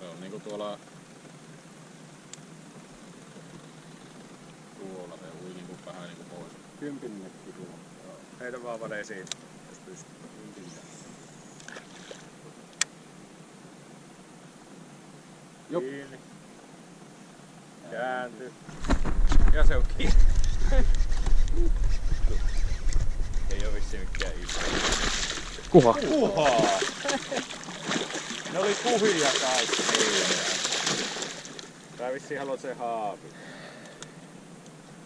on niinku tuolla se ui niinku vähän niinku pois. 10 metriä tuolla. Heitä vaan välein siitä, jos pystyy. 10. Kiinni. Kääntyy. Ja se on kiinni. Ei oo vissiin mikään iso. Kuha. Kuhaa! Ne oli kuhia kaikki. Tää vissiin haluat sen haavi.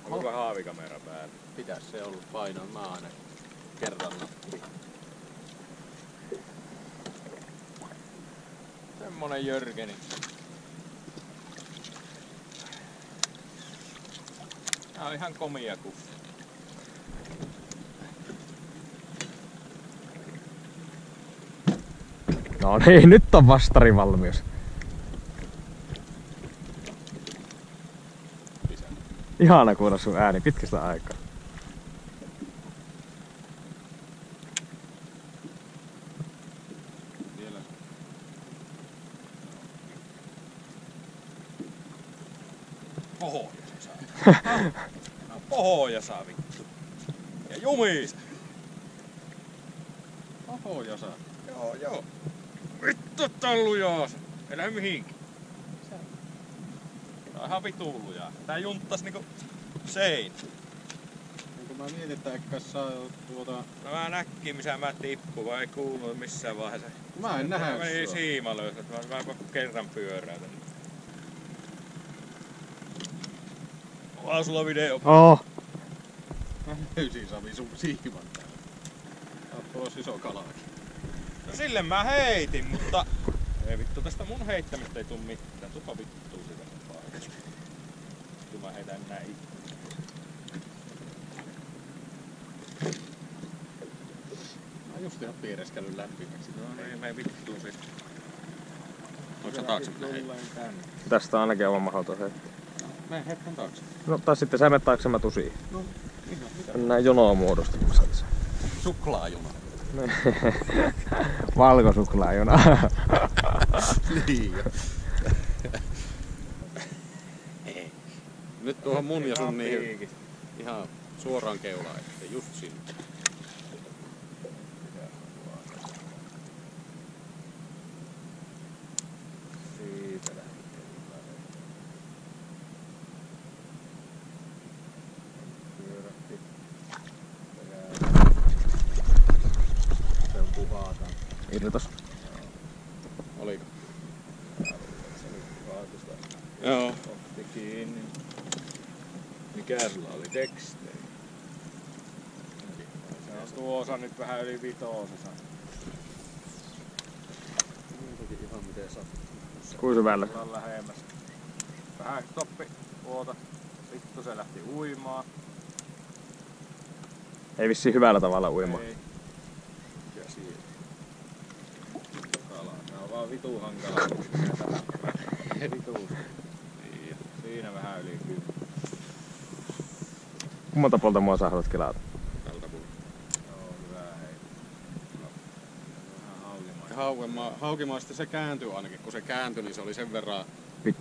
Onko haavikamera päällä? Pitäis se ollut painoin mä aina kerran nappi. Semmonen Jörgeni. Tää on ihan komia kuffi. No niin, nyt on vastarivalmius. Ihana kuulla sun ääni pitkästä aikaa. Vielä. Pohoja se saa. Pohoja saa vittu. Ja jumiis. Pohoja saa. Joo. Vittu tän lujaa se. Ei lähde mihinkään. Tää on ihan vitun lujaa. Tää junttas niinku sein. Niin kun mä mietin, että ehkä saa tuota... No mä näkkiin missä mä tippu, vai ei kuulunut missään vaiheessa. Mä en nähä Meni sua. siimalöys, että mä kerran pyöräytän. Onhan sulla video. Oh. Mä löysin Sami sun siiman täällä. Tää on tuossa iso kalaakin. No sille mä heitin, mutta... Ei vittu, tästä mun heittämistä ei tuu mitään. Tupa vittuu sitä mun paikasta. Vittu mä heitän näin. Mä oon just ihan piereskellyt lämpimäksi. No niin, me vittuu sit. Onko sä taaksepäin? Tästä on ainakin aivan mahdoton heittää. Mene hetken taakse. No tai sitten sä menet taakse, mä tusiin. No, ihan mitä? Näin jonoa muodostumassa tässä. Suklaajuna. Valkosuklaajuna. Niin jo. Nyt tuohon mun ja sun niin ihan suoraan keulaan, että just sinne. Siitä lähtee. Pyörähti. Se on puhaataan. Irtos. Oliko? Se nyt vaatusta. Joo. Otti kiinni. Mikä sulla oli tekstejä? Se on tuo osa nyt vähän yli vitosessa. Muutenkin ihan miten sattuu. Kuin syvällä? Ollaan lähemmäs. Vähän stoppi, oota. Vittu se lähti uimaan. Ei vissiin hyvällä tavalla uimaan. Ei. Ja siinä. Kala. Nää on vaan vitun hankalaa. Vituusti. Niin, siinä vähän yli 10. Kummalta puolta mua sä haluat kilata? Tältä puolta. Joo, hyvä hei. Vähän Haukimaista se kääntyi ainakin. Kun se kääntyi, niin se oli sen verran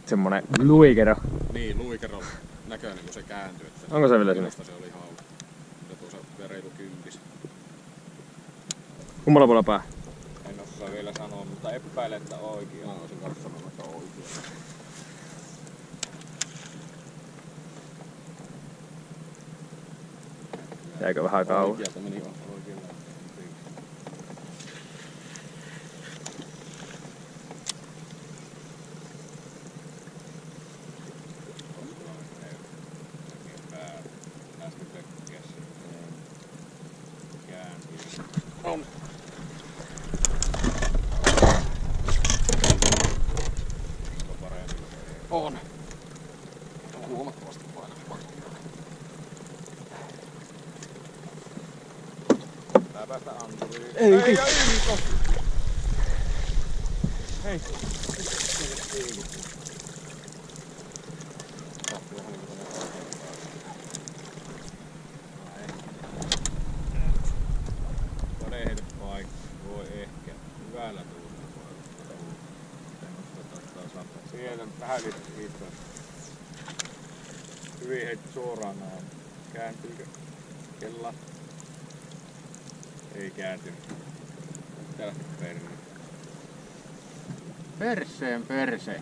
Semmonen luikero. niin luikeron näköinen, kun se kääntyi. Että Onko se vielä siinä? minusta se oli hauki. Ja tuossa reilu 10. Kummalla puolella pää? En osaa vielä sanoa, mutta epäilen, että oikein. Mä olisin kanssa sanonut, että oikein. Jäikö vähän kauan? Oikealta meni oikein. On. On. On huomattavasti painavaa. Tää päästä anturiin. Ei, Ei, Hei. Voi ehkä hyvällä tuulella voi olla. Siellä vähän liittyy. Hyvin heitti suoraan näin. Kääntyykö? Kella. Ei kääntynyt. Täällä perne. Perseen perse.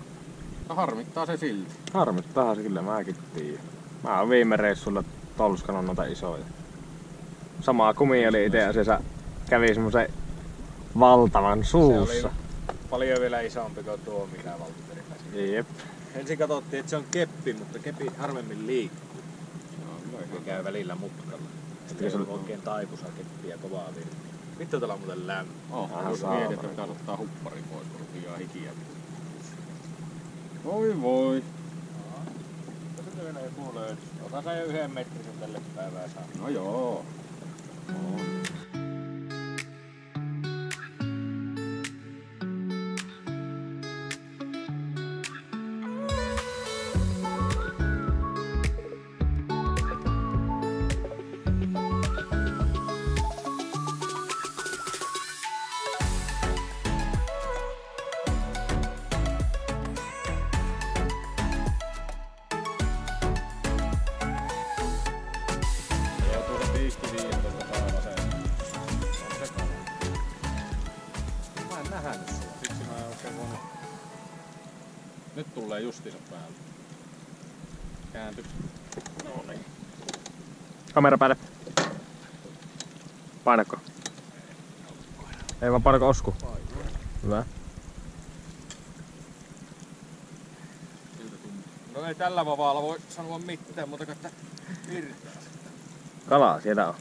Harmittaa se silti. Harmittaa se kyllä, mäkin tiedän. Mä oon viime reissulla tolskannut noita isoja. Samaa kumi oli itse asiassa, kävi semmosen valtavan suussa. Se oli paljon vielä isompi kuin tuo, mitä Valtteri pääsi. Jep. Ensin katsottiin, että se on keppi, mutta keppi harvemmin liikkuu. Ja käy välillä mutkalla. Sitten se on oikein taipusa keppiä kovaa virtaa. Vittu täällä on muuten lämpö. Jos mietit, että pitäisi ottaa huppari pois, kun rupeaa hikiä. Voi voi. Tässä vielä joku löytyy. Ota sä jo 1 metrisen tälle päivää saa. No joo. Nyt tulee justiinsa päälle. Käänty. Noniin. Kamera päälle. Painako? Ei vaan painako osku. Hyvä. No ei tällä vavaalla voi sanoa mitään, mutta että virtaa. Kalaa siellä on.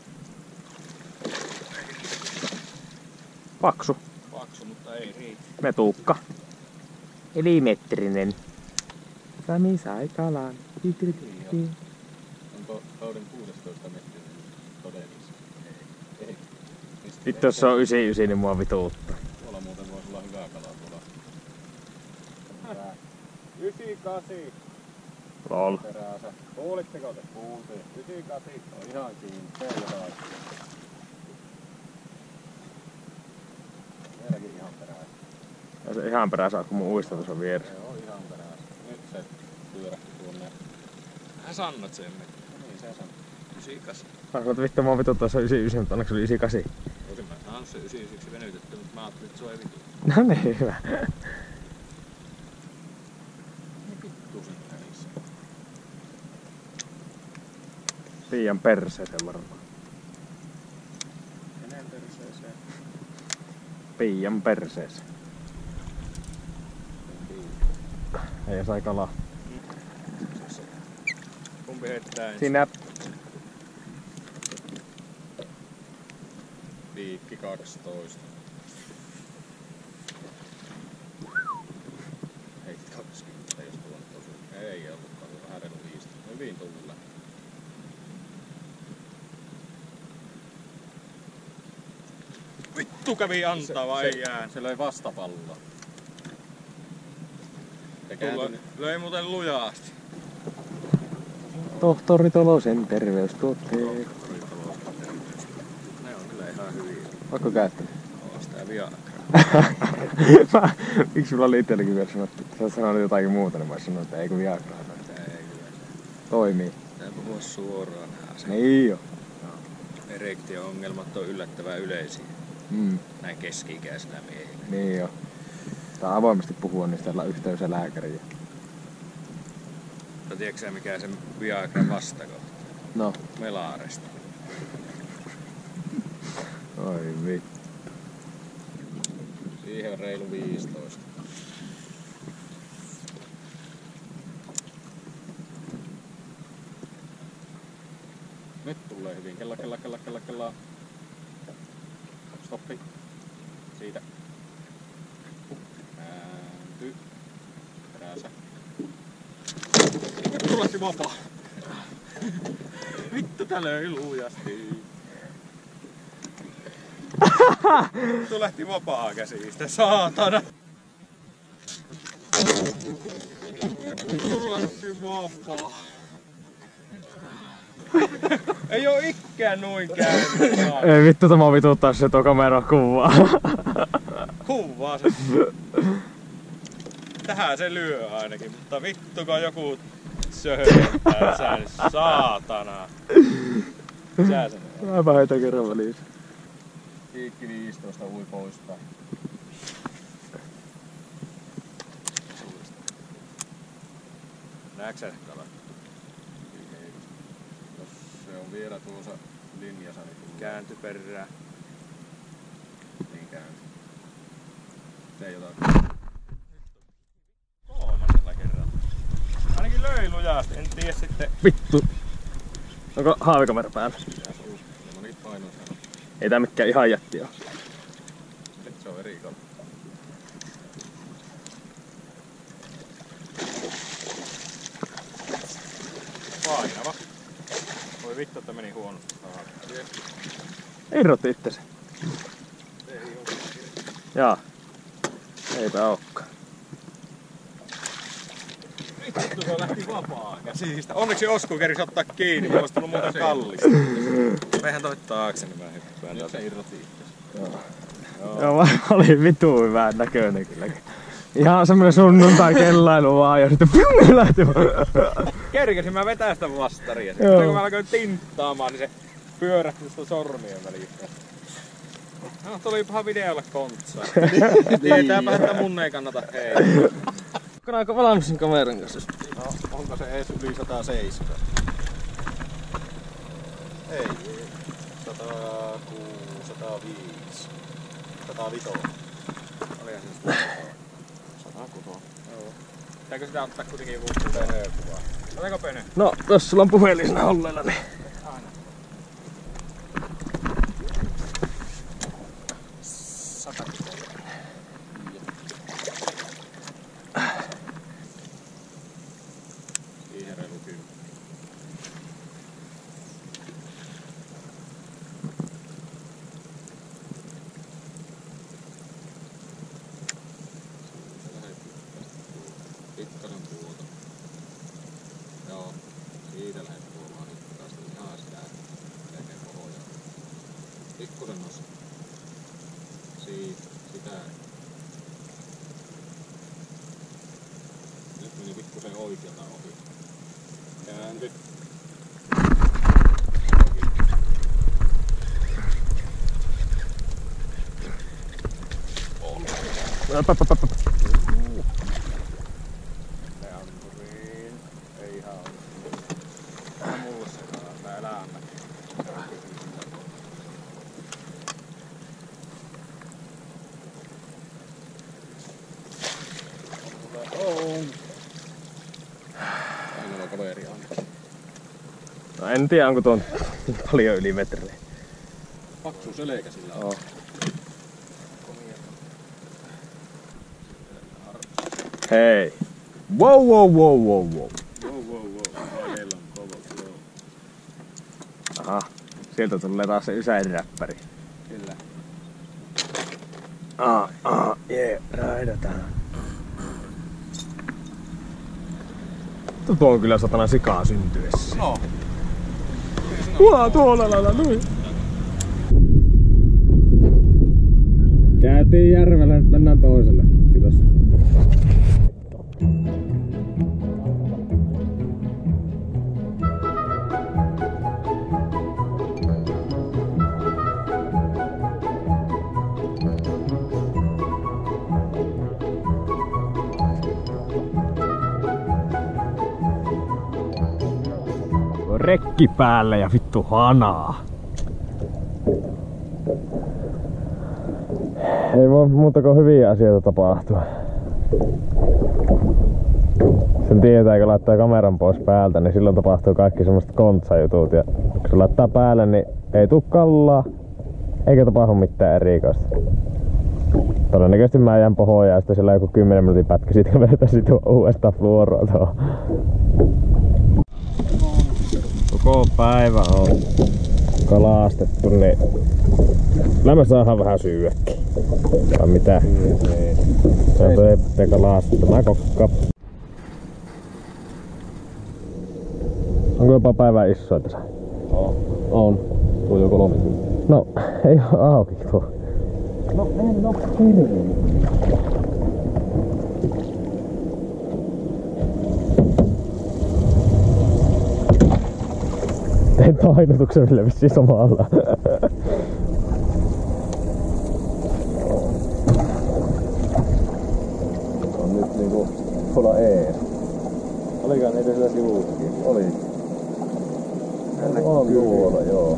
Paksu. Paksu, mutta ei riitä. Metuukka. Eli metrinen. Sami sai kalan. Onko kauden 16 metriä todellista? Ei. Vittu jos se on 99, niin mua vituuttaa. Tuolla muuten voisi olla hyvää kalaa tuolla. 98. Lol. Peräänsä. Kuulitteko te? Kuultiin. 98. On ihan kiinni. Se on jotain. Vieläkin ihan peräänsä. Ja se ihan perää saa, kun mun uista tuossa vieressä. Se on ihan peräänsä. Nyt se pyörähti tuonne. Hän sannat sen. Niin se sanoo. 98. Saanko että vittu mua vituttaa se 99, mutta onneksi se oli 98. Olisin mä saanut se 99 venytetty, mutta mä ajattelin, että se on ei vitu. No niin, hyvä. Vittu sen välissä. Piian perseeseen varmaan. Kenen perseeseen? Piian perseeseen. Ei sai kalaa. Kumpi heittää ensin? Sinä. Piikki 12. Hei 20, jos tuon tosi. Ei ollutkaan, vähän reilu 15. Hyvin tullut. Vittu kävi antaa vai ei jää? Se löi vastapalloa. Löi muuten lujaasti. Tohtori Tolosen terveystuotteet. Ne on kyllä ihan hyviä. Ootko käyttänyt? On sitä Viagraa. Miksi sulla oli itselläkin vielä sanottu? Sä sanoit jotakin muuta, niin mä sanoin, että ei kun Viagraa. Tää ei kyllä. Toimii. Tää puhua suoraan nää asiat. Niin jo. Erektio-ongelmat on yllättävän yleisiä. Näin keski-ikäisillä miehillä. Niin jo. Tää avoimesti puhua niistä yhteys- ja lääkäriä. Mutta tiedätkö sä mikä se Viagran vastakohta? No. Melaarista. Oi vittu. Siihen on reilu 15. Nyt tulee hyvin. Kella. Stoppi. Siitä. Käänty. Peräänsä. Tulehti vapaa. Vittu tää löi lujasti. Tulehti vapaa käsistä, saatana. Tulehti vapaa. Ei oo ikkään noin käynyt. Ei vittu, tämä vituttaa se, tuo kamera kuvaa. Kuvaa se. Tähän se lyö ainakin, mutta vittu kun joku söhöttää, sä nyt saatana. Sä sen. Mä heitän kerran väliin. Kiikki 15 ui poispäin. Näetkö sä kalat? Jos se on vielä tuossa linjassa, niin tulee. Käänty perään. Niin käänty. Se ei ota. Kolmannella kerralla. Ainakin löi lujasti, en tiedä sitten. Vittu. Onko haavikamera päällä? No niitä painoja. Ei tää mikään ihan jätti oo. Se on eri kala. Painava. Voi vittu, että meni huonosti. Irrotti itsesi. Ei oo. Jaa. Eipä ookaan. Vittu, se lähti vapaa käsistä. Onneksi Osku kerisi ottaa kiinni, mulla olisi tullut muuta kallista. Mehän toi taakse, niin mä hyppään. Nyt se irrotti itsesi. Joo, oli vittu hyvän näköinen kylläkin. Ihan semmonen sunnuntai kellailu vaan ja sitten pium lähti vaan. Kerkesin mä vetää sitä vastaria. Joo. Sitten kun mä alkoin tinttaamaan, niin se pyörähti sitä sormien väliin. No, tulipahan videolle kontsaa. Tietääpä, että mun ei kannata heitä. Onko valmis sen kameran kanssa? No, onko se ees yli 107? Ei. 106, 105. 105. Olihan se sitä 106. Joo. Pitääkö sitä ottaa kuitenkin joku pönökuva? Otetaanko pönö? No, jos sulla on puhelin siinä olleella, niin... Aina. 100. Siihen reilu 10. Pikkasen tuolta. Joo, siitä lähdet tuomaan hitaasti ihan sitä eteen pohjaa. Pikkusen nosta. Siitä, sitä. Nyt meni pikkusen oikealta ohi. Käänty. Se ampuriin. Ei ihan onnistunut. Anna mulle se kala. Tää elää anna. Ainoa kaveri on. No en tiedä, onko tuon paljon yli metriä. Paksu selkä sillä on. Oo. Hei. Wow, wow, wow, wow, wow. Meillä on kova flow. Aha. Sieltä tulee taas se ysäinräppäri. Kyllä. Jee, raidataan. Tuo on kyllä satana sikaa syntyessä. No. Tuolla lailla, noin. Käytiin järvellä, nyt mennään toiselle. Kiitos. Rekki päällä ja vittu hanaa. Ei voi muuta kuin hyviä asioita tapahtua. Sen tietää, kun laittaa kameran pois päältä, niin silloin tapahtuu kaikki semmoset kontsajutut. Ja kun se laittaa päälle, niin ei tuu kallaa, eikä tapahdu mitään erikoista. Todennäköisesti mä jään pohjaan ja sitten siellä joku 10 minuutin pätkä, sit kun vetäisin tuon uudestaan fluoroa tuohon. Koko päivä on kalastettu, niin kyllä me saadaan vähän syödäkin. Vai mitä? Se on toi ettei kalastettu. Mä kokka. Onko jopa päivän isoa tässä? On. Tuo jo 30. No, ei oo auki tuo. No en oo hirveä. painotukselle vissiin samalla. On nyt niinku tuolla ees. Olikaan niitä sillä sivuuttakin? Oli. On tuolla, joo.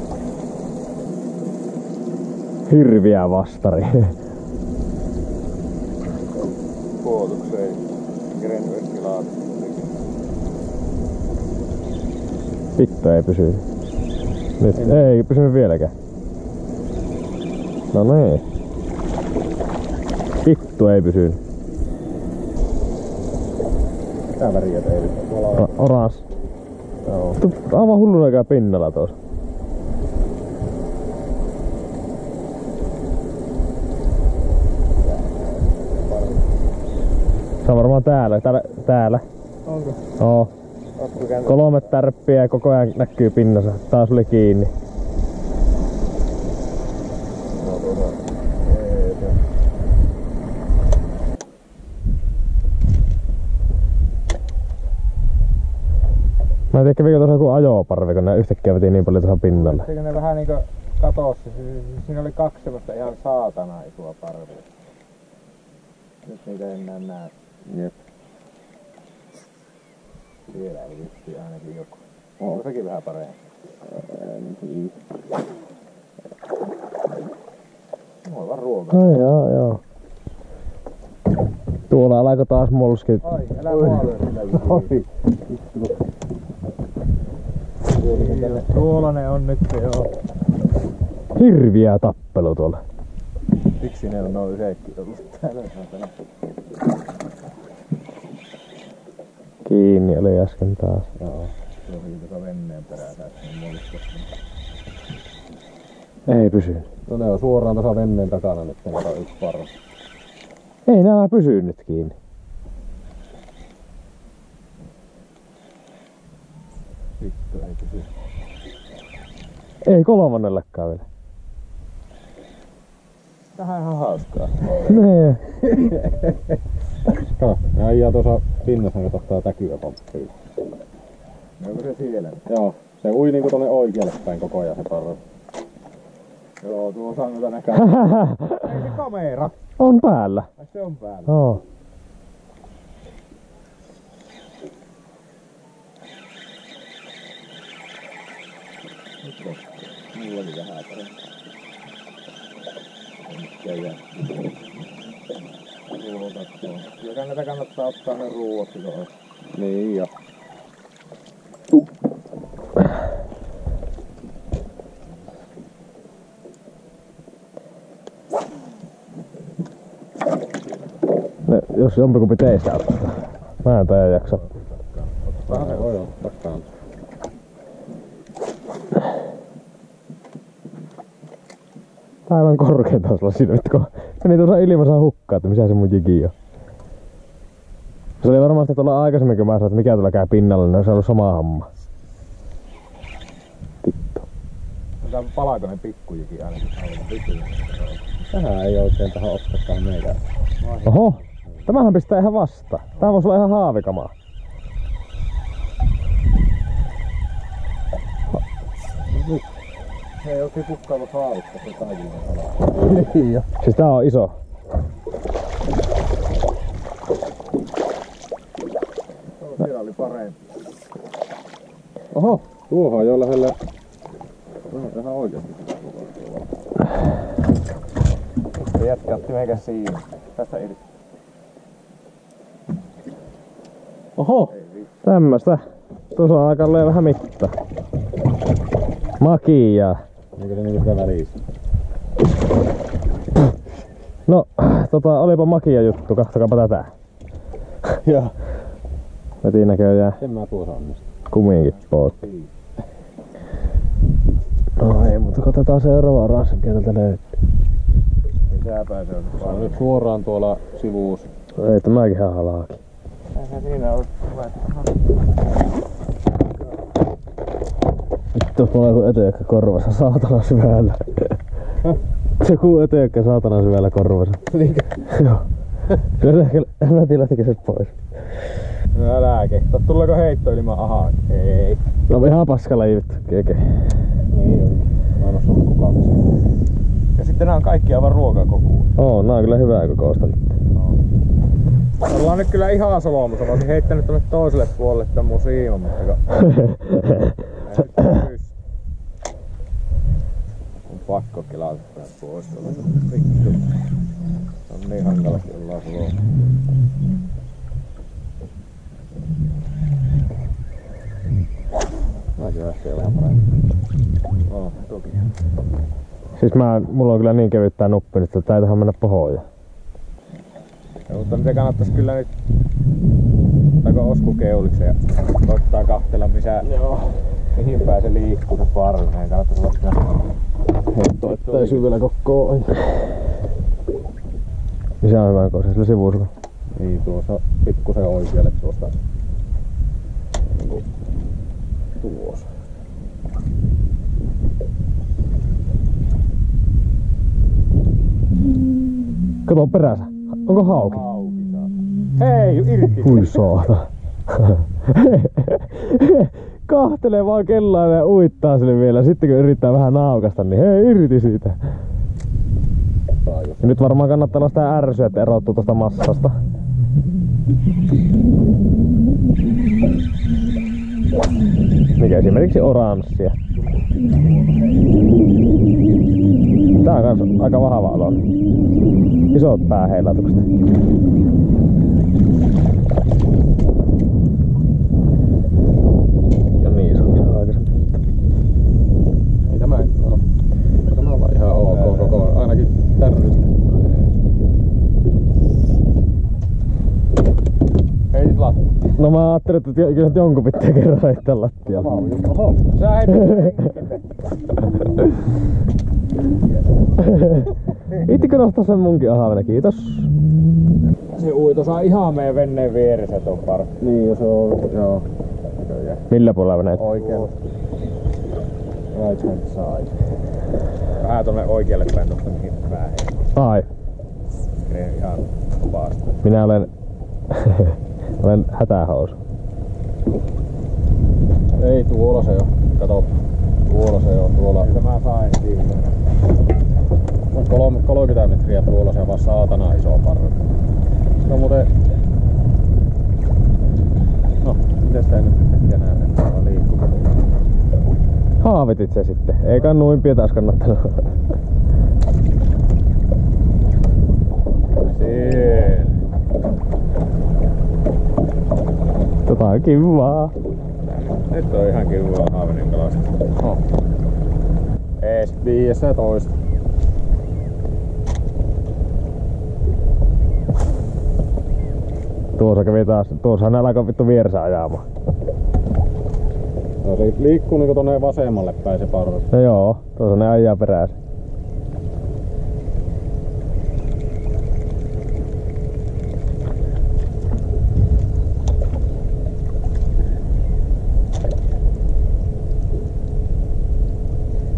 Hirviä vastari. Puolukseen. Kerennyt ehkä laatikko. Vittu ei pysy. Nyt ei pysynyt vieläkään. No niin. Vittu ei pysynyt. Tää väriä teille. Orans. Joo. Aivan hullun aikaa pinnalla tuossa. Se on varmaan täällä. Onko? Oo. 3 tärppiä ja koko ajan näkyy pinnassa. Taas oli kiinni. No tuota. Mä en tiedä kävikö tuossa joku ajoparvi, kun nää yhtäkkiä veti niin paljon tuossa pinnalle. Sitten ne vähän niinku katossa. Siinä oli 2 semmoista ihan saatana isoa parvia. Nyt niitä ei enää näe. Jep. Vielä ei vissiin ainakin joku. Onko sekin vähän parempi? Mulla on vaan ruokaa. No joo. Tuolla alkoi taas molskit. Ai, älä mua lyö silläkin. Tuolla ne on nyt joo. Hirviä tappelu tuolla. Miksi ne on noin yhdekin ollut täällä? Kiinni oli äsken taas. Joo. Se oli tuossa venneen perässä äsken molskassa. Ei pysy. No ne on suoraan tuossa venneen takana nyt on yksi parvi. Ei nämä pysy nyt kiinni. Vittu ei pysy. Ei kolmannellekaan vielä. Tähän on ihan hauskaa. Nee. Kato, ne ajaa tuossa pinnassa, kun ottaa täkyä pomppiin. Onko se siellä? Joo, se ui niinku tonne oikealle päin koko ajan se parvi. Joo, tuo sanota näkää. Ei se kamera. On päällä. Ai se on päällä. Oo. Mullakin vähän parempi. Ja ruokattua. Kyllä näitä kannattaa ottaa ne ruuat silloin. Niin jo. No, jos jompikumpi teistä ottaa. Mä en taida jaksa. Vähän se on jo takkaan. Aivan korkein taas siinä nyt, kun meni tuossa ilmassa hukkaan, että missä se mun jiki on. Se oli varmaan sitä tuolla aikaisemmin, kun mä sanoin, että mikä tuolla käy pinnalla, niin se on ollut sama homma. Vittu. Tää palaako ne pikkujikin ainakin aivan Tähän ei oikein tähän ottakaan meidän. Oho! Tämähän pistää ihan vasta. Tää voisi olla ihan haavikamaa. Se ei oikein kukkailu haavikka, se kaikille salaa. Niin jo. Siis tää on iso. Siellä oli parempi. Oho, tuohon on jo lähellä. Ihan oikeesti sitä kuvaa. Se jätkä otti meikä siinä. Tästä irti. Oho! Tämmöstä. Tuossa on aika vähän mittaa. Makiaa. Eikö se niinku sitä välissä? No, olipa makia juttu, katsokaapa tätä. Joo. Veti näköjään En mä tuossa onnistu. kuminkin pois. No ei, mutta katsotaan seuraava oranssi, mikä täältä löytyy. Lisääpä se on Se on nyt suoraan tuolla sivuus. Ei, tämäkin ihan halaakin. Eihän siinä ole hyvä. Vittu, mulla on joku ötökkä korvassa saatana syvällä. Se kuu ötökkä saatana syvällä korvassa. Niinkö? Joo. Kyllä se ehkä, mä tiedän lähtikö se pois. No älä kehtaa. Tuleeko heitto ilman ahaa? Ei. No ihan paskalla vittu. Keke. Niin on. Mä en oo saanut kukaan. Ja sitten nää on kaikki aivan ruokakokua. Oo, nää on kyllä hyvää kokoista nyt. No. Ollaan nyt kyllä ihan solmussa. Mä olisin heittänyt tonne toiselle puolelle tän mun siiman, mutta on pakko kilata tää pois. Vittu. Se on niin hankalasti ollaan solmussa. Mäkin lähtee vähän paremmin. Oh, toki. Siis mulla on kyllä niin kevyt tää nuppi nyt, että tää ei tähän mennä pohjaan. Mutta se kannattais kyllä nyt ottaa Osku keuliksi ja koittaa kahtella mihin päin se liikkuu se parvi. Meidän kannattais olla heittoa, ettei syvällä kokoo. Missä on hyvä kokoinen? Sillä sivusulla? Niin, tuossa pikkusen oikealle tuosta. Tuossa. Kato perässä. Onko hauki? Hauki saa. Hei, irti! Hui saata. Kahtelee vaan kellaan ja uittaa sille vielä. Sitten kun yrittää vähän naukasta, niin hei, irti siitä. Ja nyt varmaan kannattaa olla sitä ärsyä, että erottuu tosta massasta. Mikä esimerkiksi oranssia. Tää on kans aika vahva olo. Isot pääheilatukset. Ja niin se on se aikaisemmin. Ei tämä no. Tämä on ihan ok koko ainakin tärnyt. Heitit lattia. No mä ajattelin, että kyllä jonkun pitää kerran heittää lattialla. Oho, sä heitit Ittikö nostaa sen munkin ahavena, kiitos. Se uito saa ihan meidän veneen vieressä ton par. Niin, jos on, joo. Millä puolella veneet? Oikealle. Right hand side. Vähän tonne oikealle päin tosta mihin päähän. Ai. Menee ihan vaasta. Minä olen olen hätähousu. Ei, tuolla se on. Kato. Tuolla se on. Tuolla. Kyllä mä sain siihen. On 30 metriä tuolla, se on vaan saatana iso parvi. No muuten... No, mitäs tää nyt äkkiä näen, että täällä liikkuu? Haavitit se sitten. Eikä nuimpia taas kannattanut. Siellä. Tota on kivaa. Nyt on ihan kivaa haavinen kalastus. No. Ees. 15. Tuossa kävi taas. Tuossahan alkoi vittu vieressä ajamaan. No se liikkuu niinku tonne vasemmalle päin se parvi. No joo, tuossa ne ajaa perässä.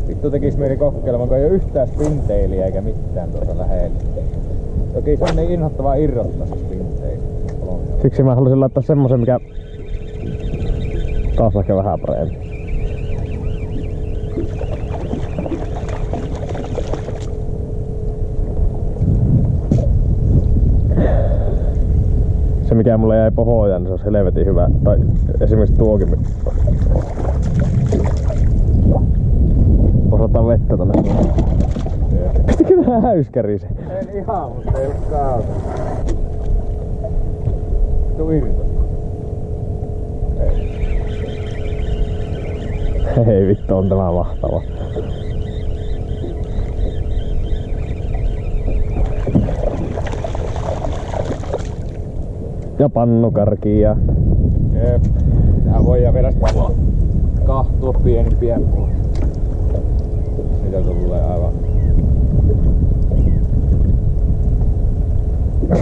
Vittu tekis mieli kokeilla, kun ei oo yhtään spinteiliä eikä mitään tuossa lähellä. Toki se on niin inhottavaa irrottaa se spinteili. Siksi mä halusin laittaa semmosen, mikä taas ehkä vähän parempi. Se mikä mulle jäi pohjaan, niin se olisi helvetin hyvä. Tai esimerkiksi tuokin. Osataan vettä tonne. Pistikö vähän häyskäriin se? En ihan, mutta ei oo kautta. Tuu irto. Hei vittu, on tämä mahtava. Ja pannukarkia. Jep. Tää voidaan vielä sitten kahtua pienempiä. Mitä se tulee aivan.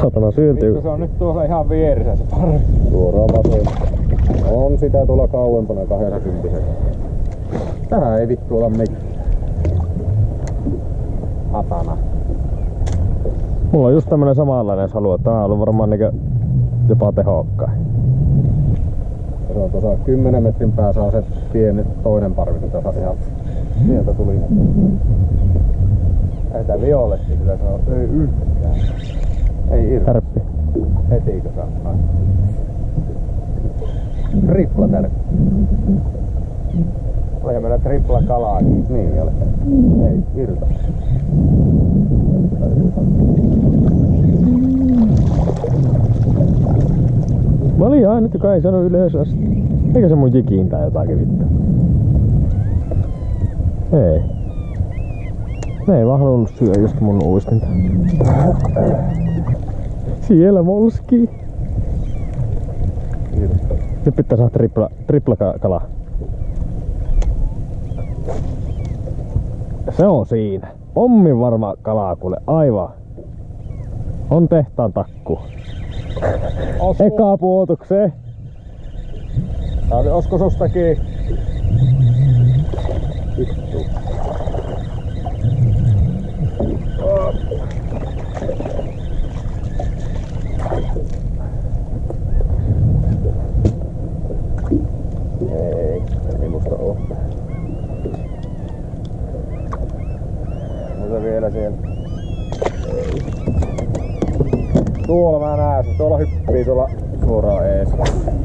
Satana syöntyy. Vittu, se on nyt tuossa ihan vieressä se parvi. Suoraan vasen. On sitä tuolla kauempana 80. Tähän ei vittu olla mitään. Hatana. Mulla on just tämmönen samanlainen, jos haluat. Tää on ollut varmaan niinkö jopa tehokkain. Se on tuossa 10 metrin päässä on se pieni toinen parvi, tuossa ihan sieltä tuli. Ei tää violetti kyllä se on. Ei yhtään. Ei irti. Tärppi. Hetikö saa? Tripla tärppi. Olihan meillä tripla kalaakin. Niin oli. Ei irta. Mä olin ainut, joka ei sano ylös asti. Eikä se mun jikiin tai jotakin vittu. Ei. Ne ei vaan halunnut syödä just mun uistinta. Siellä molskii. Nyt pitää saada tripla kala. Se on siinä. Pommin varma kalaa kuule, aivan. On tehtaan takku. Eka puotukseen. Tää oli osko sustakin. Ei minusta oo. Mutta vielä siellä. Tuolla mä näen sen. Tuolla hyppii tuolla suoraan ees.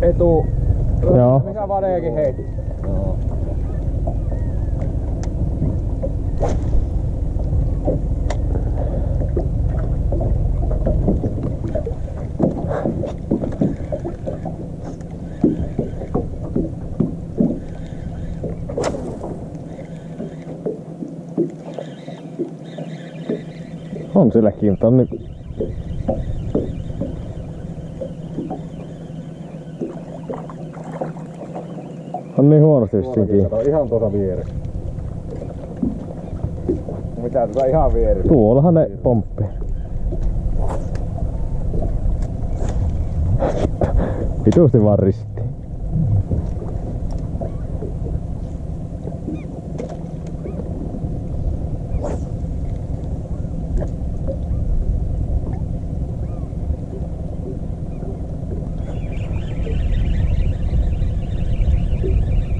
Etu. Joo. Mikä vadeekin heitti. Joo. On silläkin, mutta on nyt... On niin huonosti vissiinkin. Kato ihan tuossa vieressä. Mitä tuota ihan vieressä? Tuollahan ne pomppii. Vitusti vaan risti.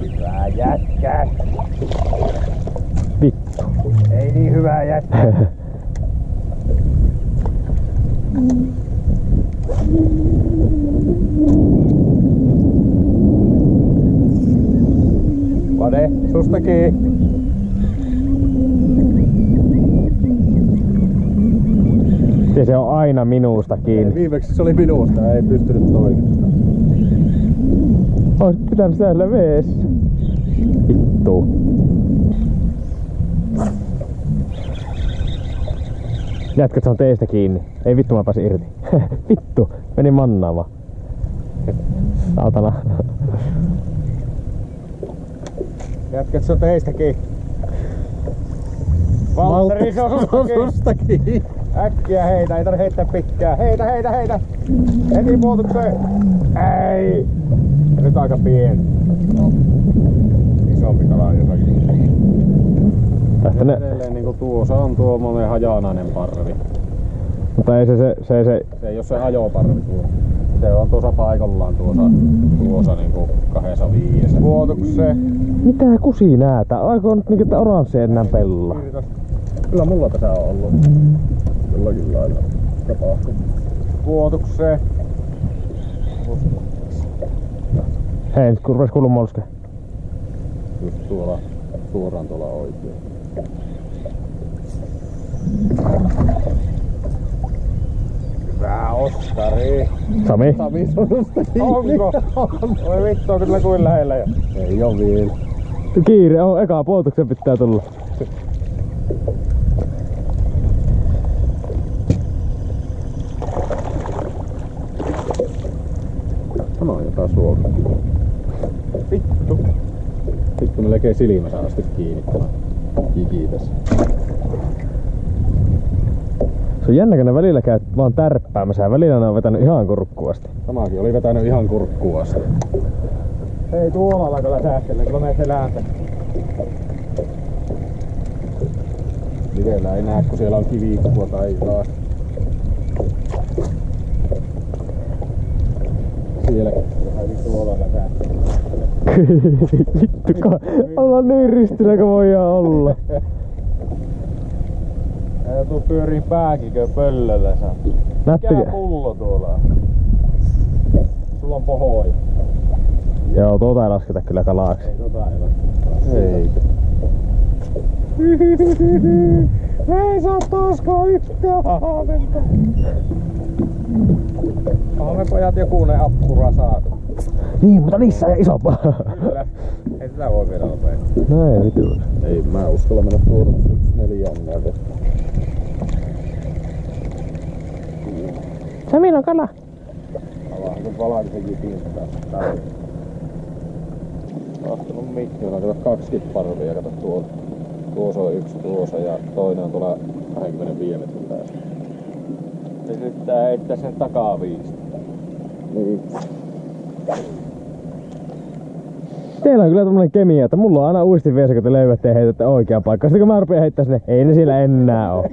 Hyvä jätkä. Vittu. Ei niin hyvää jätkä. Vade, sustakin. Ja se on aina minusta kiinni. Viimeksi se oli minusta, ei pystynyt toimimaan. Oisit pitänyt siellä veessä. Vittu. Jätkät, se on teistä kiinni. Ei vittu, mä pääsin irti. Vittu, meni mannaamaan. Saatana. Jätkät, se on teistäkin. Valtteri, se on sustakin. Äkkiä heitä, ei tarvitse heittää pitkää. Heitä, heitä, heitä. Heti puotukseen. Ei. Nyt aika pieni. No. Isompi kala on jossakin. Tästä ne... Edelleen niinku tuossa on tuommoinen hajanainen parvi. Mutta ei se... Se ei oo se ajoparvi tuo. Se on tuossa paikallaan tuossa niinku 205. Puotukseen. Mitä kusi näätä? Aikoo nyt niinku että oranssi enää pellolla. Kyllä mulla tässä on ollut jollakin lailla tapahtunut. Puotukseen. Hei, nyt kun rupes kuuluu molske. Just tuolla, suoraan tuolla oikein. Hyvä Oskari. Sami? Sami sunustakin. Onko? Oi vittu, on kyllä kuin lähellä jo. Ei oo vielä. Kiire on, eka puotuksen pitää tulla. Tämä on jotain suokaa. Vittu. Vittu melkein silmässä asti kiinni tämä jiki tässä. Se on jännä, kun ne välillä käy vaan tärppäämässä ja välillä ne on vetänyt ihan kurkkuun asti. Tämäkin oli vetänyt ihan kurkkuun asti. Ei tuolla kyllä sähkellä, kun menee seläänsä. Livellä ei näe, kun siellä on kivikkoa tai taas. Sielläkin. tuolla lätää. Vittu, ollaan niin ristinä kuin voidaan olla. Ja tuu pyörii pääkikö pöllöllä saa. Mikä pullo tuolla on? Sulla on pohoja. Joo, tuota ei lasketa kyllä kalaaksi. Ei tota ei lasketa. Ei. Me ei saa taaskaan yhtään haaventa. Onhan me pojat joku ne appura saatu. Niin, mutta niissä ei isompaa. Kyllä. Ei sitä voi vielä lopettaa. No ei vitu. Ei mä uskalla mennä tuolla 1-4 näitä. Se milloin kala? Avahan kun valaisen jitin taas. Ahtunut mitään, kato 20 parvia, kato tuolla. Tuossa on yksi tuossa ja toinen on tuolla 25 metrin päässä. Se nyt heittää sen takaviista. Niin. Teillä on kyllä tommonen kemia, että mulla on aina uistin viesi, kun te löydätte ja heitätte oikeaan paikkaan. Sitten kun mä rupean heittää sinne, ei ne siellä enää oo.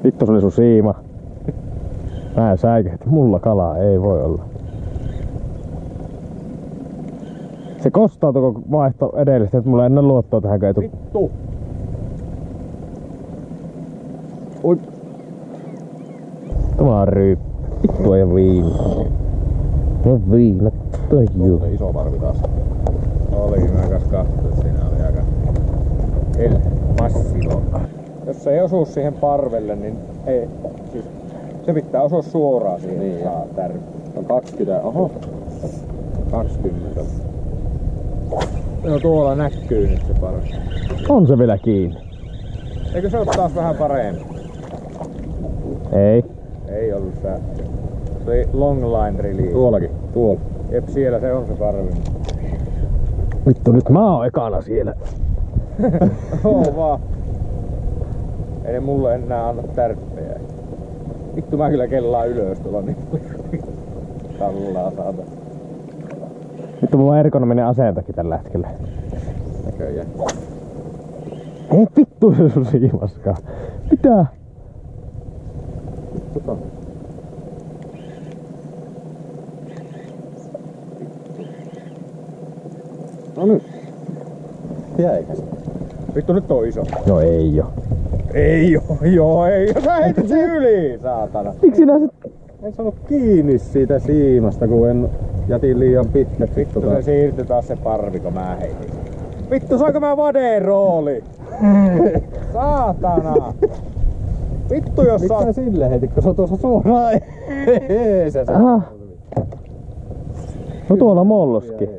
Vittu, se oli sun siima. Mä säikähti, mulla kalaa ei voi olla. Se kostautui kun vaihto edellistä, että mulla ei enää luottoa tähän kaitu. Vittu! Oi! Tämä on ryyppä. Vittu ei viina. No viina, tajuu. Se iso parvi taas. Oli, mä kas katsoin, että siinä oli aika massivo. Jos se ei osu siihen parvelle, niin ei, siis se pitää osua suoraan siihen, Niin, saa tärkeä. On 20, oho. 20. No tuolla näkyy nyt se parvi. On se vielä kiinni. Eikö se oo taas vähän parempi? Ei. Ei ollut se. Se oli long line release. Tuollakin, tuolla. Jep, siellä se on se parvi. Vittu, nyt mä oon ekana siellä. Oo vaan. Ei ne mulle enää anna tärppejä. Vittu mä kyllä kellaan ylös tuolla niin. Kallaa saata. Vittu, mulla on ergonominen aseentakin tällä hetkellä. Näköjään. Ei vittu se sun siimaskaan. Mitä? Tota. No nyt. Jäikä se. Vittu nyt on iso. No ei oo. Ei oo, ei oo. Sä heitit sen yli, saatana. Miksi nää sit? En saanut kiinni siitä siimasta, kun en jätin liian pitkäksi. Vittu se siirtyi taas se parvi, kun mä heitin. Vittu saanko mä vadeen rooli? Saatana. Vittu jos Miksi saa... sä sille heitit, kun se on tuossa suoraan eessä? Aha. No tuolla molloski.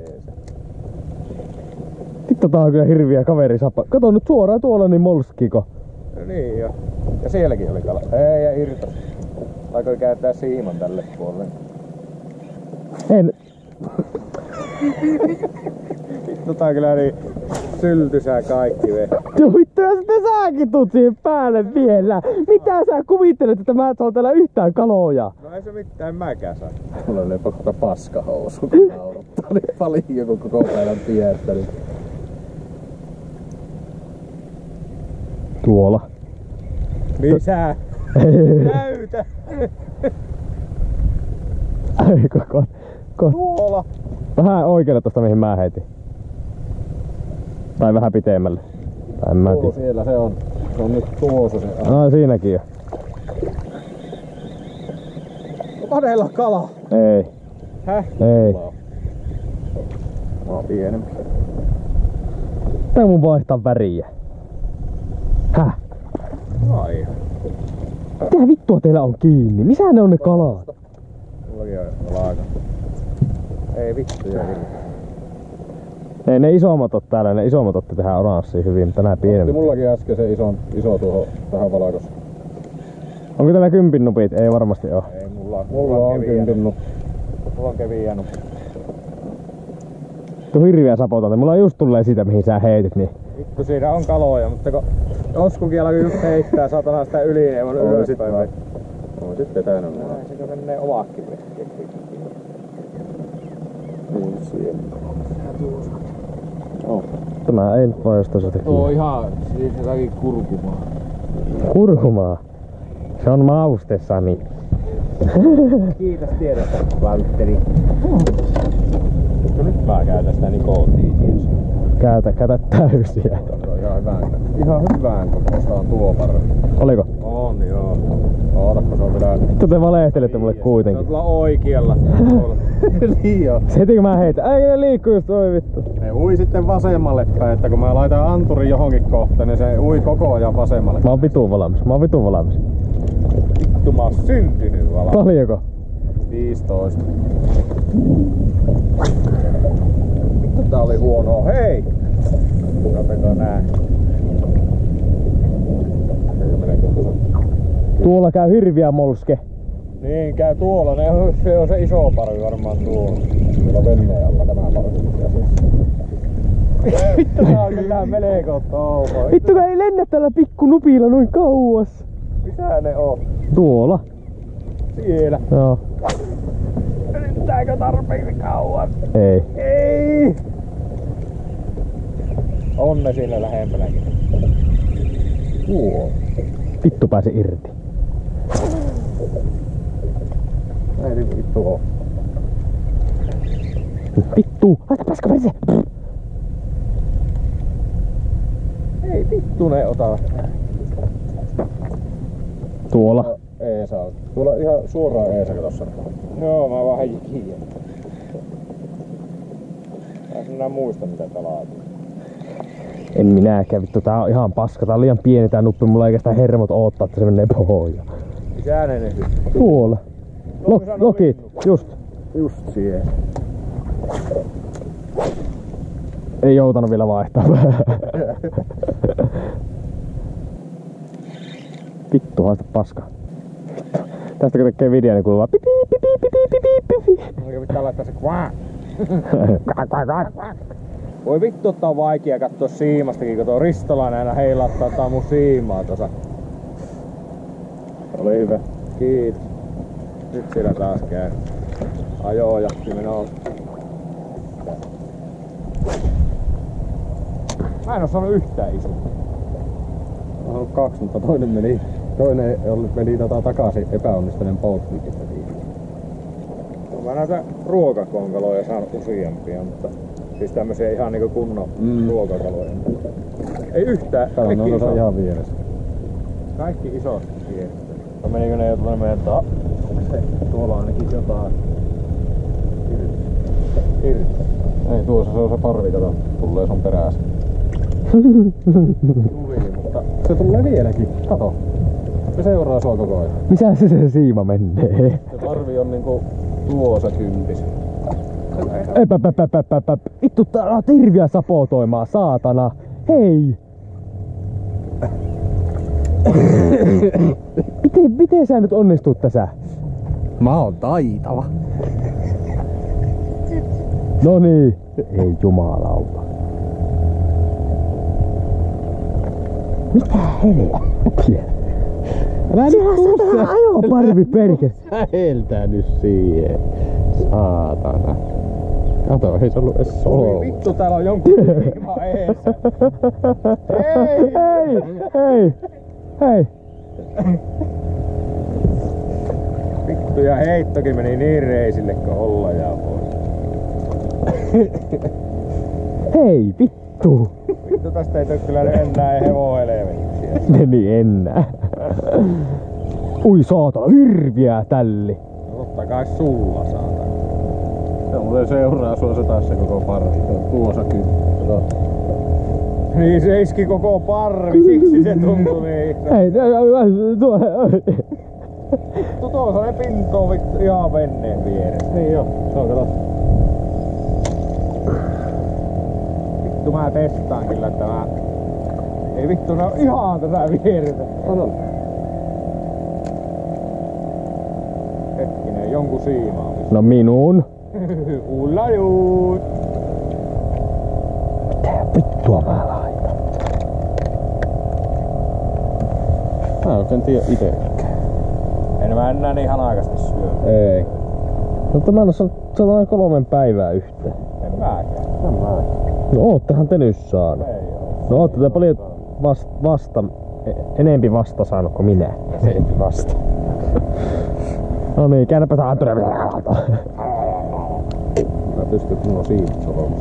Vittu tää on kyllä hirviä kaverisappa. Kato nyt suoraan tuolla niin molskiko. No niin jo. Ja sielläkin oli kala. Ei ja irtos. Aikoi kääntää siiman tälle puolelle. En. Vittu tää on kyllä niin syltysää kaikki ve. No vittu ja sitten säkin tuut siihen päälle vielä. Mitä sä kuvittelet, että mä saan täällä yhtään kaloja? No ei se mitään, en mäkään saa. Mulla oli kohta paskahousu, kun naurattaa niin paljon, kun koko päivän piettänyt. Tuolla. Missä? Näytä! Ei koko. Tuolla! Vähän oikealle tosta mihin mä heitin. Tai vähän pitemmälle. Tai en mä Tuo tiedä. siellä se on. Se on nyt tuossa se. No siinäkin jo. Vadeilla kala! Ei. Häh? Ei. Mä oon pienempi. Tää mun vaihtaa väriä. Häh? Ai. Mitä vittua teillä on kiinni? Missä ne on ne kalat? Mullakin on laaka. Ei vittuja hirveä. Ei ne isommat oo täällä, ne isommat otti tähän oranssiin hyvin, mutta nää Otti pienemmät. mullakin äsken se iso tuohon tähän valakos. Onko täällä kympin nupit? Ei varmasti oo. Ei mulla Mulla on kympinnu. Mulla on keviänyt. Tuo hirviä sapotanta. Mulla just tulee siitä mihin sä heitit, niin. Vittu siinä on kaloja, mutta kun joskukin alkoi just heittää satana sitä yli, niin ei voinut ylöspäin. On sit vetänyt mua. Näin se kun menee omakin vehkeet. Niin siellä. Oh. Tämä ei nyt voi jostain sitä Tuo on ihan siis jotakin kurkumaa. kurkumaa. Se on mauste, Sami. Kiitos tiedosta, Valtteri. Mutta nyt mä käytän sitä nikotiiniinsa. Käytä täysiä. Ihan hyvään kokoista on tuo parvi. Oliko? On joo. Ootakko se on vielä... Vittu te valehtelette mulle kuitenkin. Se on tuolla oikealla. Niin joo. Se heti kun mä heitän, eikö ne liikkuu just toi vittu. Ne ui sitten vasemmalle päin, että kun mä laitan anturin johonkin kohtaan, niin se ui koko ajan vasemmalle. Mä oon vitun valmis. Vittu mä oon syntynyt valmis. Paljonko? 15. Vittu tää oli huonoa. Hei! Katsotaan nää. Tuolla käy hirviä molske. Niin käy tuolla. Se on se iso parvi varmaan tuolla. Tuolla on venneen alla tämä parvi. Vittu tää on kyllä melko touko. Vittu ei lennä tällä pikku nupilla noin kauas. Missä ne on? Tuolla. Siellä. Joo. Riittääkö tarpeeksi kauan? Ei. Ei! On ne siinä lähempänäkin. Vittu pääsi irti. Ei niin vittu oo. Vittu! Laita paska perse! Ei vittu ne ota. Tuolla. Eesa. Tuolla ihan suoraan Eesa tossa. Joo, mä vähän kiinni. Mä en muista mitä kalaa tuli. En minäkään vittu, tää on ihan paska. Tää on liian pieni tää nuppi, mulla ei oikeastaan hermot oottaa, että se menee pohjaan. Missä ne nyt? Tuolla. Lokit, just. Just siihen. Ei joutanut vielä vaihtaa. Vittu, haista paska. Tästä kun tekee video, niin kuuluu vaan pipi pipi pipi pipi pipi. Oikein pitää laittaa se kvaa. Voi vittu, että on vaikea katsoa siimastakin, kun tuo Ristolainen aina heilauttaa tää mun siimaa tossa. Oli hyvä. Kiitos. Nyt siellä taas käy. Ajojakki menoon. Mä en oo saanut yhtään isoa. Mä oon saanut 2, mutta toinen meni takaisin epäonnistuneen polttikin. Mä näitä ruokakonkaloja saanut useampia, mutta siis tämmösiä ihan niinku kunnon ruokakaloja. Ei yhtään. Kato, ne on ihan vieressä. Kaikki isot vieressä. No menikö ne jo tuonne meidän taa? Tuolla ainakin jotain. Irti. Ei, tuossa se on se parvi, kato. Tulee sun peräänsä. Tuli, mutta Se tulee vieläkin. Kato. Se seuraa sua koko ajan. Missä se siima menee? Se parvi on niinku tuossa kympis. Epäpäpäpäpäpä. Vittu, täällä on hirviä sapotoimaa, saatana. Hei! Miten sä nyt onnistut tässä? Mä oon taitava. No niin. Ei jumalauta. Mitä helvettiä? Älä nyt tuu ajoparvi perkele. Sä heltää nyt siihen. Saatana. Kato, ei se ollut edes solo. vittu, täällä on jonkun siima eessä. Hei! Vittu, ja heittokin meni niin reisille kun hollajaa pois. Hei, vittu! Vittu, tästä ei tule kyllä enää hevohelvettiä. Meni ennää. Ui saatana, hirviää tälli. No totta kai sulla, saatana. Se muuten seuraa sua se taas se koko parvi. Se on tuossa kymppi. Niin se iski koko parvi, siksi se tuntui niin. Hei, Tuossa ne pintoo vittu ihan venneen vieressä. Niin joo, se on kato. Vittu mä testaan kyllä tää. Ei vittu, ne on ihan tässä vieressä. On. Hetkinen, jonkun siimaa. No minun. Ullajuut. Mitä vittua mä laitan? Mä en oikein tiedä itekään. En mä enää niin hanakasti syö. Ei. Mutta mä en oo saanut 3 päivää yhteen. En mäkään. No oottehan te nyt saanut. Ei oo. No ootte te paljon enempi vasta saanut kuin minä. Enempi vasta. No niin, käännäpä sä Anttonen. Mä pystyn, että mulla on siivet solomus.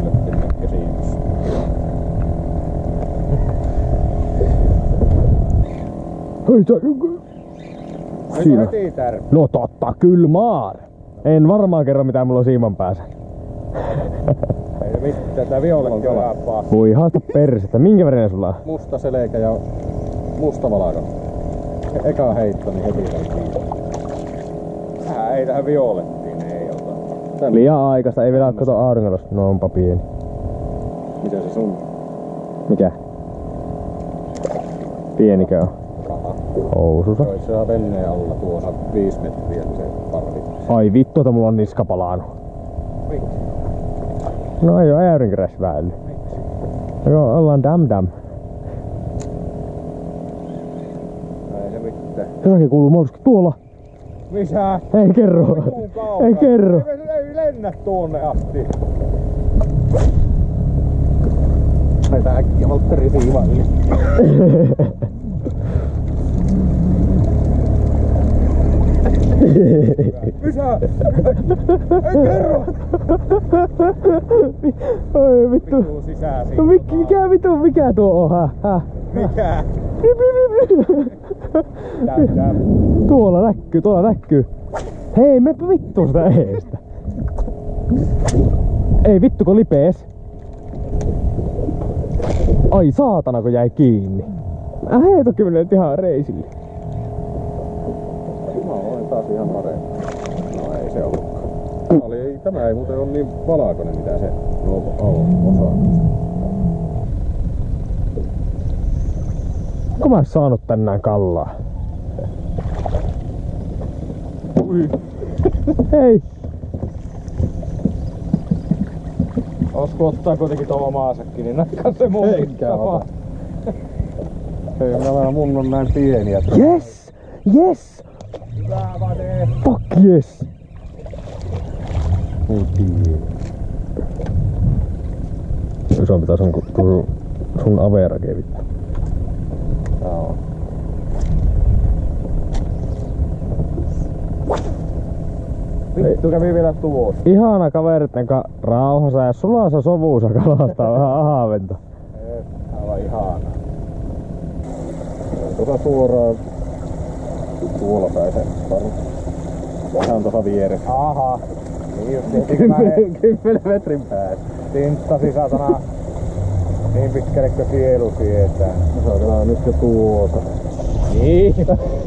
Yllättin näkkä siivissä. Siinä. Heti tärkeä. No totta, kyllä maar. En varmaan kerro mitä mulla on siiman päässä. Ei mitään, tää violetti on vähän paha. Voi haasta persettä. Minkä värinen sulla on? Musta selkä ja musta valaka. Eka heitto, niin heti kiinni. Tähän ei tähän violettiin, ei ota. Liian aikaista, ei vielä kato auringosta. No onpa pieni. Mitä se sun? Mikä? Pienikö on? Housussa. Toi saa venneen alla tuossa 5 metriä se parvi. Ai vittu, että mulla on niska palaanut. Miksi? No ei oo äyrinkäräs väily. Miksi? Joo, ollaan dam. Ei se mitään. Jossakin kuuluu molski tuolla. Missä? Ei kerro. Kuun kaukana. Ei kerro. Ei lennä tuonne asti. Näitä äkkiä Valtteri siivan yli. Missä? Ei kerro! Oi vittu. Vittu sisään No mikä tuo on? Mikä? Tuolla näkyy. Hei, meppä vittu sitä eestä. Ei vittu kun lipees. Ai saatana kun jäi kiinni. Toki menee ihan reisille. Mä olen taas ihan parempi. No ei se ollutkaan. Tämä ei muuten ole niin valkoinen mitä se osaa. Onko mä saanut tänään kallaa? Hei! Olisiko ottaa kuitenkin tuolla maasakin, niin näkää se munkin Enkä ota. Hei, mun on näin pieniä. Yes! Hyvä vade. Fuck yes! Niin pieni. Isompi taas on kuin sun averake vittu. Joo. Vittu kävi vielä tuossa. Ihana kaveritten rauhassa ja sulassa sovuusa kalastaa vähän ahaventa. Aivan ihana. Tuossa suoraan tuolla päin se paru. Sehän on tuossa vieressä. Aha. Niin just tehtiin mä 10 metrin päässä. tinttasi satana niin pitkälle kuin sielu sietää. No saadaan nyt jo tuota.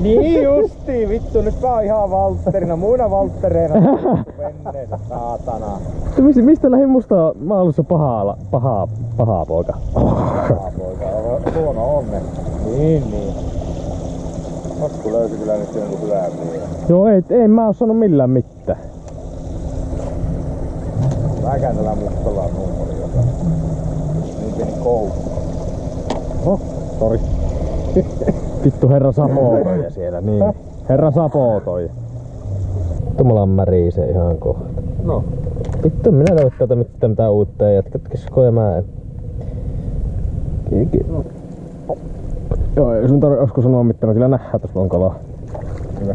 Niin justiin, vittu nyt mä oon ihan Valtterina, muina Valttereina venneessä saatana. Mistä lähin musta maalussa pahaa poika? Paha poika, huono onne. Niin. Osku löysi kyllä nyt jonkun hyvää miehen. Joo ei mä oo sanonut millään mitään. Mäkään tällä mustalla on nummeri joka. Niin pieni koukku. Sori. Vittu herra Sapotoja siellä, niin. Herra Sapotoja. Tuolla märisee ihan kohta. No. Vittu minä löydä täältä mitään uutta ja jatkatkis ja no. Joo, ei sun tarvitse Osku sanoa mitään, mä kyllä nähdään tossa on kalaa. Hyvä.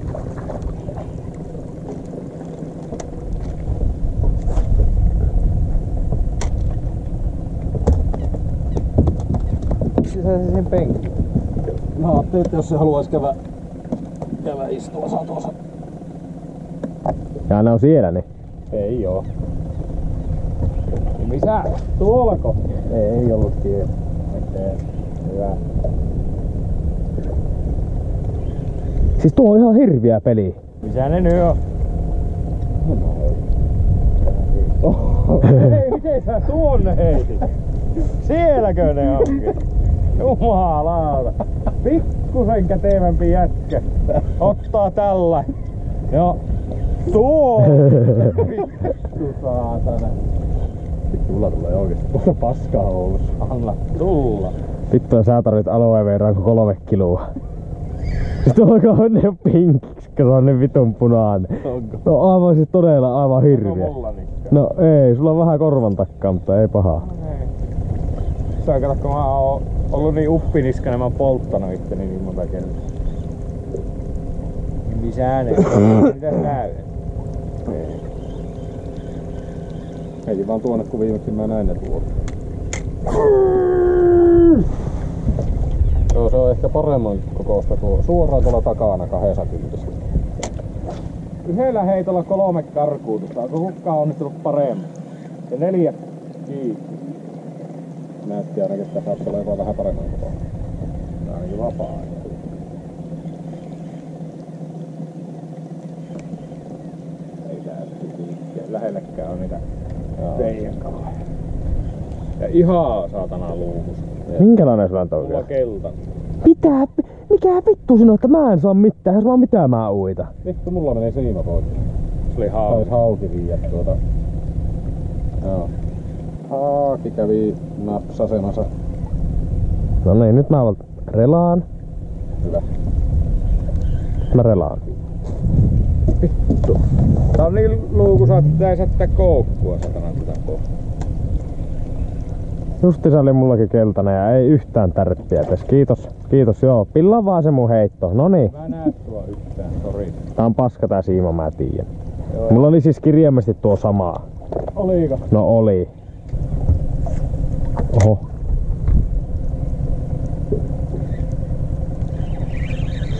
Sisäsi siihen penkkiin. Mä ajattelin, että jos se haluais käydä istua, saa tuossa. Ja ne on siellä niin. Ei oo. Missä? Tuolako? Ei ollut tie. Okei. Hyvä. Siis tuo on ihan hirviä peli. Missä ne nyt on? Hei, miten sä tuonne heitit? Sielläkö ne onkin? Jumalauta. Pikkusen kätevämpi jätkä. Ottaa tällä. Joo. Tuo! Vittu saatana. Mulla tulee oikeesti paskaa Oulussa. Anna tulla. Vittu sä tarvit aloe verran kuin 3 kiloa. Siis tuolla on ne pinkiksi, kun se on niin vitun punainen. Onko? No aivan siis todella aivan hirviä. Onko mulla nikkää? No ei, sulla on vähän korvan takkaa, mutta ei pahaa. Sä katsot, kun mä oon ollut niin uppiniskana, mä oon polttanut itteni niin monta kertaa. Misään ei mitä näy. Heitin vaan tuonne, kun viimeksi mä näin ne tuolla. Joo, se on ehkä paremman kokoista tuo. Suoraan tuolla takana 2 kyntästä. Yhdellä heitolla 3 karkuutusta. Onko kukaan onnistunut paremmin? Ja 4 kiinni. Näytti ainakin, että saattaa olla jopa vähän paremman kokoista. Tää on jo vapaa. Ei tää lähellekään on niitä teidän kaloja. Ja ihan saatana luukus. Minkälainen sulla on toi? Mulla kelta. Mitä? Mikä vittu sinua, että mä en saa mitään? Jos mä mitään mä uita. Vittu, mulla menee siima pois. Se oli hauki. Sais hauki viiä tuota. Joo. Haaki kävi napsasemassa. No niin, nyt mä relaan. Hyvä. Mä relaan. Vittu. Tää on niin luukusa, että pitää jättää koukkua satana tätä kohtaa. Justi se oli mullakin keltainen ja ei yhtään tärppiä tässä. Kiitos. Kiitos, joo. Pillaa vaan se mun heitto. Noniin. Mä näet tuo yhtään, sori. Tää on paska tää siima, mä tiedän. Mulla oli siis kirjaimesti tuo samaa. Oliko? No oli. Oho.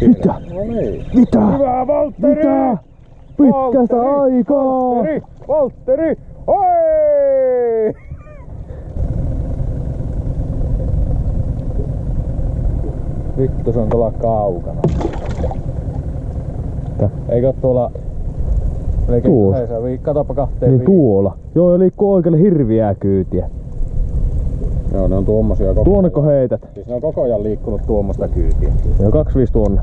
Mitä? No niin. Mitä? Hyvä Valtteri! Mitä? Pitkästä aikaa! Valtteri! Valtteri! Oi! Vittu, se on tuolla kaukana. Eikö tuolla... Tuossa. Katoppa kahteen Niin tuolla. Joo, ja liikkuu oikealle hirviää kyytiä. Joo, ne on tuommoisia koko ajan. Tuonneko heität? Siis ne on koko ajan liikkunut tuommoista kyytiä. Joo, 25 tuonne.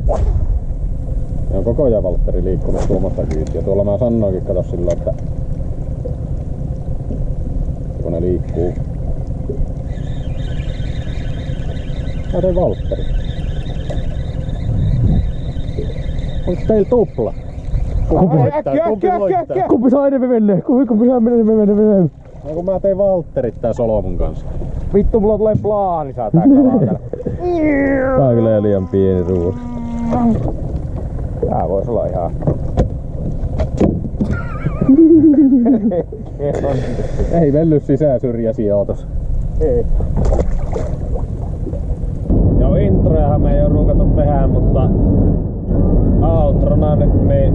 Ne on koko ajan Valtteri liikkunut tuommoista kyytiä. Tuolla mä sanoinkin, kato silloin, että kun ne liikkuu. Mä tein Valtteri. Onko teillä tupla? Kumpi saa enemmän mennä? Kumpi saa mennä? No kun mä tein Valtterit tää Solmun kanssa. Vittu, mulla tulee plaani, saa tää kalaa täällä. Tää on kyllä liian pieni ruuaksi. Tää vois olla ihan... Ei mennyt sisään syrjäsi ootos. Ei. Joo, introjahan me ei oo ruukattu tehdä, mutta outrona nyt niin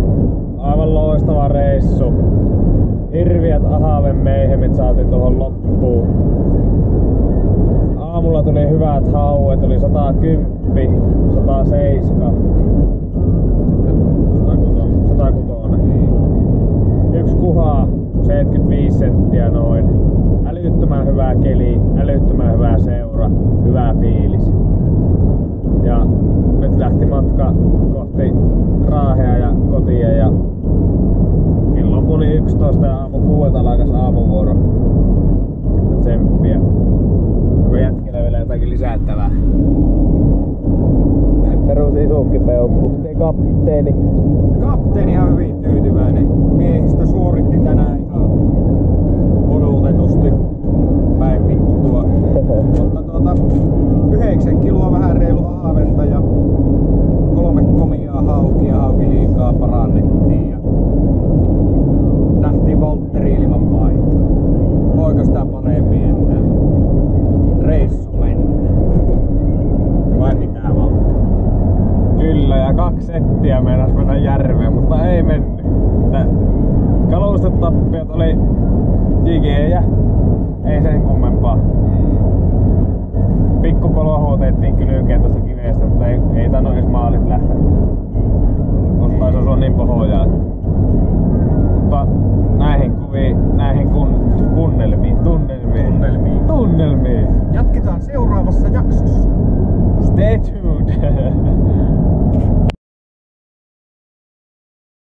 aivan loistava reissu. Hirviät ahaven meihemit saatiin tuohon loppuun. Aamulla tuli hyvät hauet, oli 110, 107. 106. Yksi kuha, 75 senttiä noin. Älyttömän hyvä keli, älyttömän hyvä seura, hyvä fiilis. Ja nyt lähti matka kohti Raahea ja kotia ja kello on 11 ja aamu 6 alkas aamuvuoro. Tsemppiä. Onko jätkellä vielä jotakin lisättävää? Perus isukkipeukku. Kapteeni. Kapteeni on hyvin tyytyväinen. Miehistö suoritti tänään ihan odotetusti päin vittua. Mutta 9 kiloa vähän reilu aaventa ja 3 komiaa haukia, haukiliikaa parannettiin ja nähtiin Valtteri ilman paitaa. Voiko sitä paremmin enää? Reissu mennä. Vai mitä Valtteri? Kyllä, ja 2 settiä meinas mennä järveen, mutta ei mennyt. Kalustetappiot oli jigejä, ei sen kummempaa. Pikkukolohu otettiin kylkeen tuosta kivestä, mutta ei tainnut edes maalit lähteä. Taisi osua niin pohjaa. Mutta näihin kuviin, näihin tunnelmiin. Jatketaan seuraavassa jaksossa. Stay tuned!